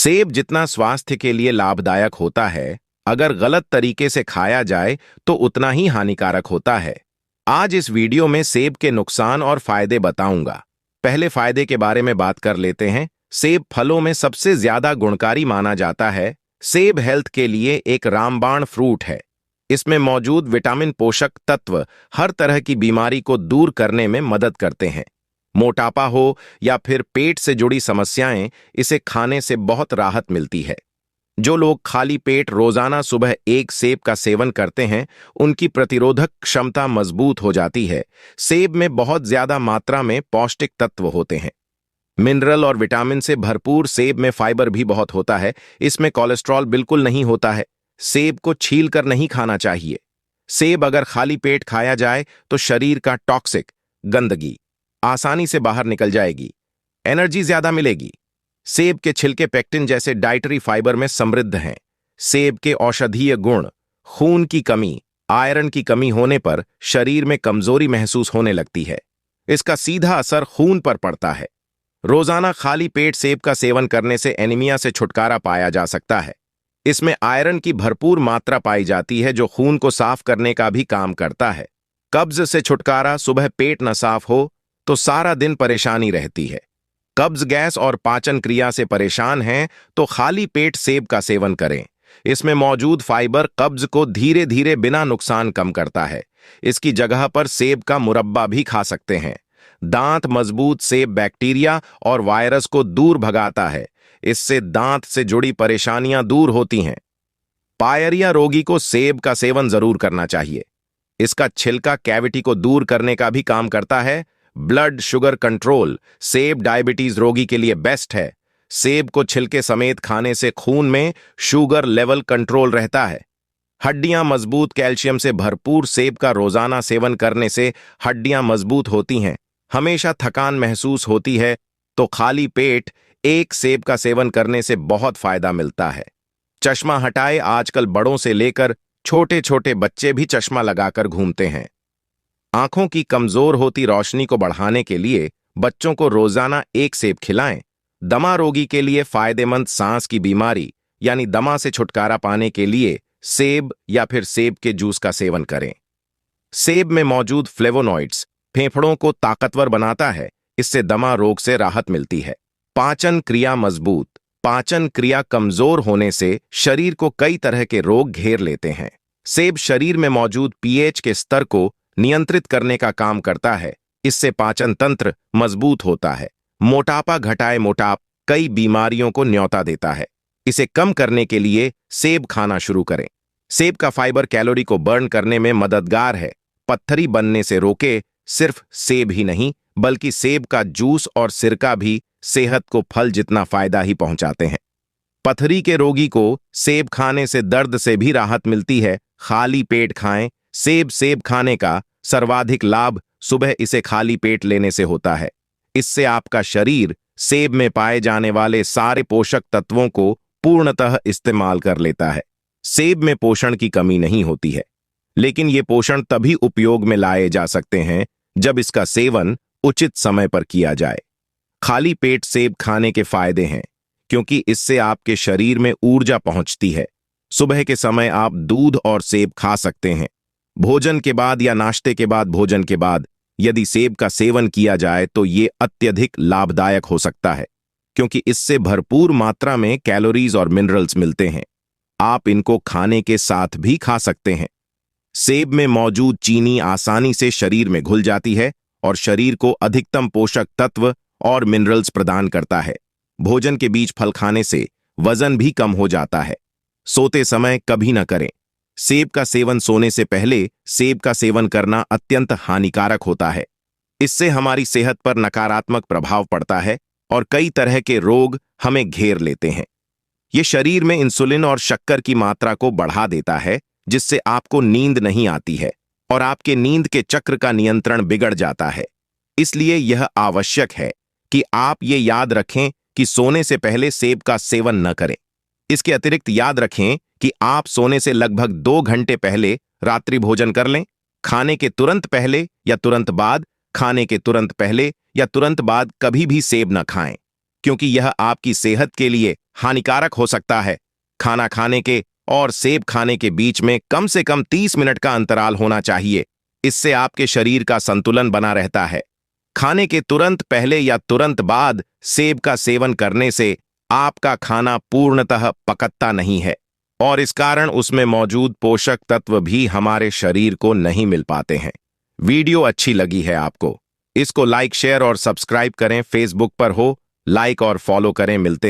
सेब जितना स्वास्थ्य के लिए लाभदायक होता है, अगर गलत तरीके से खाया जाए तो उतना ही हानिकारक होता है। आज इस वीडियो में सेब के नुकसान और फायदे बताऊंगा। पहले फायदे के बारे में बात कर लेते हैं। सेब फलों में सबसे ज्यादा गुणकारी माना जाता है। सेब हेल्थ के लिए एक रामबाण फ्रूट है। इसमें मौजूद विटामिन पोषक तत्व हर तरह की बीमारी को दूर करने में मदद करते हैं। मोटापा हो या फिर पेट से जुड़ी समस्याएं, इसे खाने से बहुत राहत मिलती है। जो लोग खाली पेट रोजाना सुबह एक सेब का सेवन करते हैं, उनकी प्रतिरोधक क्षमता मजबूत हो जाती है। सेब में बहुत ज्यादा मात्रा में पौष्टिक तत्व होते हैं। मिनरल और विटामिन से भरपूर सेब में फाइबर भी बहुत होता है। इसमें कोलेस्ट्रॉल बिल्कुल नहीं होता है। सेब को छीलकर नहीं खाना चाहिए। सेब अगर खाली पेट खाया जाए तो शरीर का टॉक्सिक गंदगी आसानी से बाहर निकल जाएगी। एनर्जी ज्यादा मिलेगी। सेब के छिलके पेक्टिन जैसे डाइटरी फाइबर में समृद्ध हैं। सेब के औषधीय गुण, खून की कमी, आयरन की कमी होने पर शरीर में कमजोरी महसूस होने लगती है। इसका सीधा असर खून पर पड़ता है। रोजाना खाली पेट सेब का सेवन करने से एनीमिया से छुटकारा पाया जा सकता है। इसमें आयरन की भरपूर मात्रा पाई जाती है, जो खून को साफ करने का भी काम करता है। कब्ज से छुटकारा, सुबह पेट न साफ हो तो सारा दिन परेशानी रहती है। कब्ज, गैस और पाचन क्रिया से परेशान हैं तो खाली पेट सेब का सेवन करें। इसमें मौजूद फाइबर कब्ज को धीरे धीरे बिना नुकसान कम करता है। इसकी जगह पर सेब का मुरब्बा भी खा सकते हैं। दांत मजबूत सेब बैक्टीरिया और वायरस को दूर भगाता है। इससे दांत से जुड़ी परेशानियां दूर होती हैं। पायरिया रोगी को सेब का सेवन जरूर करना चाहिए। इसका छिलका कैविटी को दूर करने का भी काम करता है। ब्लड शुगर कंट्रोल, सेब डायबिटीज रोगी के लिए बेस्ट है। सेब को छिलके समेत खाने से खून में शुगर लेवल कंट्रोल रहता है। हड्डियां मजबूत, कैल्शियम से भरपूर सेब का रोजाना सेवन करने से हड्डियां मजबूत होती हैं। हमेशा थकान महसूस होती है तो खाली पेट एक सेब का सेवन करने से बहुत फायदा मिलता है। चश्मा हटाए, आजकल बड़ों से लेकर छोटे छोटे बच्चे भी चश्मा लगाकर घूमते हैं। आंखों की कमजोर होती रोशनी को बढ़ाने के लिए बच्चों को रोजाना एक सेब खिलाएं। दमा रोगी के लिए फायदेमंद, सांस की बीमारी यानी दमा से छुटकारा पाने के लिए सेब या फिर सेब के जूस का सेवन करें। सेब में मौजूद फ्लेवोनॉइड्स फेफड़ों को ताकतवर बनाता है। इससे दमा रोग से राहत मिलती है। पाचन क्रिया मजबूत, पाचन क्रिया कमजोर होने से शरीर को कई तरह के रोग घेर लेते हैं। सेब शरीर में मौजूद पीएच के स्तर को नियंत्रित करने का काम करता है। इससे पाचन तंत्र मजबूत होता है। मोटापा घटाए, मोटापा कई बीमारियों को न्योता देता है। इसे कम करने के लिए सेब खाना शुरू करें। सेब का फाइबर कैलोरी को बर्न करने में मददगार है। पत्थरी बनने से रोके। सिर्फ सेब ही नहीं, बल्कि सेब का जूस और सिरका भी सेहत को फल जितना फायदा ही पहुंचाते हैं। पथरी के रोगी को सेब खाने से दर्द से भी राहत मिलती है। खाली पेट खाएं। सेब खाने का सर्वाधिक लाभ सुबह इसे खाली पेट लेने से होता है। इससे आपका शरीर सेब में पाए जाने वाले सारे पोषक तत्वों को पूर्णतः इस्तेमाल कर लेता है। सेब में पोषण की कमी नहीं होती है, लेकिन ये पोषण तभी उपयोग में लाए जा सकते हैं जब इसका सेवन उचित समय पर किया जाए। खाली पेट सेब खाने के फायदे हैं, क्योंकि इससे आपके शरीर में ऊर्जा पहुंचती है। सुबह के समय आप दूध और सेब खा सकते हैं। भोजन के बाद या नाश्ते के बाद, भोजन के बाद यदि सेब का सेवन किया जाए तो ये अत्यधिक लाभदायक हो सकता है, क्योंकि इससे भरपूर मात्रा में कैलोरीज और मिनरल्स मिलते हैं। आप इनको खाने के साथ भी खा सकते हैं। सेब में मौजूद चीनी आसानी से शरीर में घुल जाती है और शरीर को अधिकतम पोषक तत्व और मिनरल्स प्रदान करता है। भोजन के बीच फल खाने से वजन भी कम हो जाता है। सोते समय कभी न करें। सेब का सेवन सोने से पहले सेब का सेवन करना अत्यंत हानिकारक होता है। इससे हमारी सेहत पर नकारात्मक प्रभाव पड़ता है और कई तरह के रोग हमें घेर लेते हैं। ये शरीर में इंसुलिन और शक्कर की मात्रा को बढ़ा देता है, जिससे आपको नींद नहीं आती है और आपके नींद के चक्र का नियंत्रण बिगड़ जाता है। इसलिए यह आवश्यक है कि आप ये याद रखें कि सोने से पहले सेब का सेवन न करें। इसके अतिरिक्त याद रखें कि आप सोने से लगभग 2 घंटे पहले रात्रि भोजन कर लें। खाने के तुरंत पहले या तुरंत बाद, खाने के तुरंत पहले या तुरंत बाद कभी भी सेब न खाएं। क्योंकि यह आपकी सेहत के लिए हानिकारक हो सकता है। खाना खाने के और सेब खाने के बीच में कम से कम 30 मिनट का अंतराल होना चाहिए। इससे आपके शरीर का संतुलन बना रहता है। खाने के तुरंत पहले या तुरंत बाद सेब का सेवन करने से आपका खाना पूर्णतः पकता नहीं है और इस कारण उसमें मौजूद पोषक तत्व भी हमारे शरीर को नहीं मिल पाते हैं। वीडियो अच्छी लगी है आपको, इसको लाइक, शेयर और सब्सक्राइब करें। फेसबुक पर हो, लाइक और फॉलो करें। मिलते